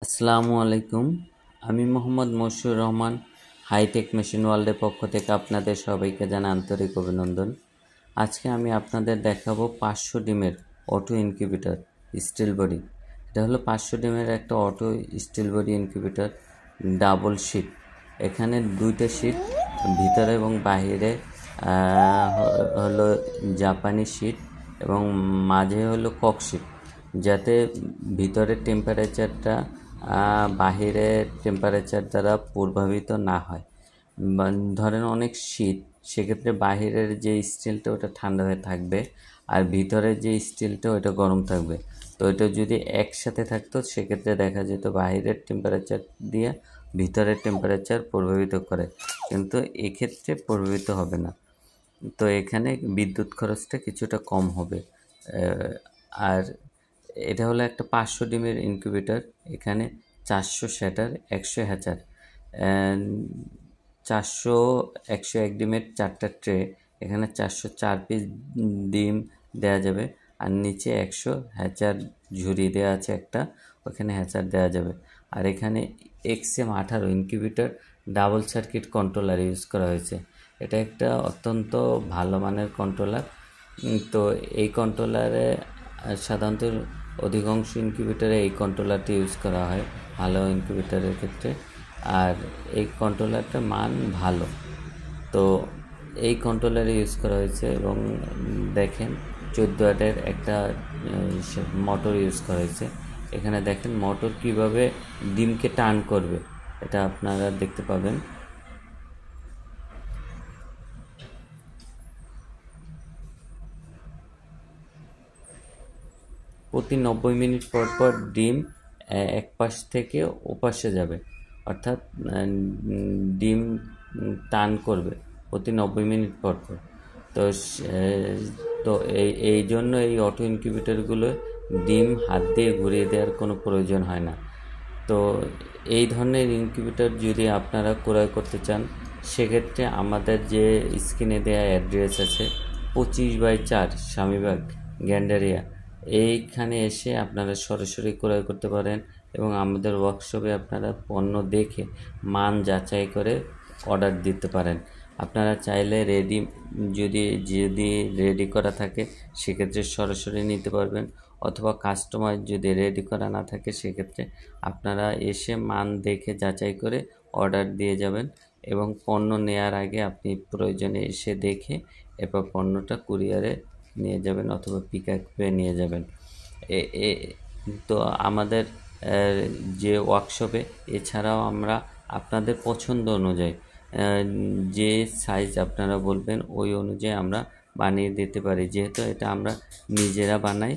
আসসালামু আলাইকুম। আমি মোহাম্মদ মশিউর রহমান। হাইটেক মেশিন ওয়ার্ল্ডের পক্ষ থেকে আপনাদের সবাইকে জানাই আন্তরিক অভিনন্দন। আজকে আমি আপনাদের দেখাবো 500 ডিমের অটো ইনকিউবেটর স্টিল বডি। এটা হলো 500 ডিমের একটা auto steel body incubator, double sheet. এখানে দুইটা শিট, ভিতরে এবং বাহিরে হলো জাপানি শিট এবং মাঝে হলো কক শিট, যাতে ভিতরের টেম্পারেচারটা বাহিরের টেম্পারেচার দ্বারা প্রভাবিত না হয়। ধরেন অনেক শীত, সেক্ষেত্রে বাহিরের যে স্টিলটা ওটা ঠান্ডা হয়ে থাকবে আর ভিতরের যে স্টিলটা ওটা গরম থাকবে। তো এটা যদি একসাথে থাকতো সেক্ষেত্রে দেখা যেত বাহিরের টেম্পারেচার দিয়ে ভিতরের টেম্পারেচার প্রভাবিত করে, কিন্তু এক্ষেত্রে প্রভাবিত হবে না। তো এখানে বিদ্যুৎ খরচটা কিছুটা কম হবে। আর এটা হলো একটা 500 ডিমের ইনকিউবেটর। এখানে 400 শ্যাটার, 100 হ্যাচার, 101 ডিমের 4টা ট্রে। এখানে 404 পিস ডিম দেওয়া যাবে, আর নিচে 100 হ্যাচার ঝুড়ি দেওয়া আছে একটা, ওখানে হ্যাচার দেওয়া যাবে। আর এখানে XM18 incubator double circuit controller use করা হয়েছে। এটা একটা অত্যন্ত ভালো মানের কন্ট্রোলার। তো এই কন্ট্রোলারে সাধারণত অধিকাংশ ইনকিউবেটরে এই কন্ট্রোলারটি ইউজ করা হয় ভালো ইনকিউবেটরের ক্ষেত্রে, আর এই কন্ট্রোলারটার মান ভালো। তো এই কন্ট্রোলারে ইউজ করা হয়েছে এবং দেখেন 14 ওয়াটের একটা মোটর ইউজ করা হয়েছে। এখানে দেখেন মোটর কিভাবে ডিমকে টার্ন করবে, এটা আপনারা দেখতে পাবেন। প্রতি 90 মিনিট পর পর ডিম এক পাশ থেকে ওপাশে যাবে, অর্থাৎ ডিম টার্ন করবে প্রতি 90 মিনিট পর পর। তো তো এই জন্য এই অটো ইনকিউবেটরগুলো ডিম হাত দিয়ে ঘুরিয়ে দেওয়ার কোনো প্রয়োজন হয় না। তো এই ধরনের ইনকিউবেটর যদি আপনারা ক্রয় করতে চান, সেক্ষেত্রে আমাদের যে স্ক্রিনে দেওয়া অ্যাড্রেস আছে 25/4 স্বামীবাগ, গ্যান্ডারিয়া, এইখানে এসে আপনারা সরাসরি ক্রয় করতে পারেন এবং আমাদের ওয়ার্কশপে আপনারা পণ্য দেখে মান যাচাই করে অর্ডার দিতে পারেন। আপনারা চাইলে যদি রেডি করা থাকে সেক্ষেত্রে সরাসরি নিতে পারবেন, অথবা কাস্টমার যদি রেডি করা না থাকে সেক্ষেত্রে আপনারা এসে মান দেখে যাচাই করে অর্ডার দিয়ে যাবেন এবং পণ্য নেওয়ার আগে আপনি প্রয়োজনে এসে দেখে এরপর পণ্যটা কুরিয়ারে নিয়ে যাবেন অথবা পিকআপে নিয়ে যাবেন। তো আমাদের যে ওয়ার্কশপে এছাড়াও আমরা আপনাদের পছন্দ অনুযায়ী যে সাইজ আপনারা বলবেন ওই অনুযায়ী আমরা বানিয়ে দিতে পারি, যেহেতু এটা আমরা নিজেরা বানাই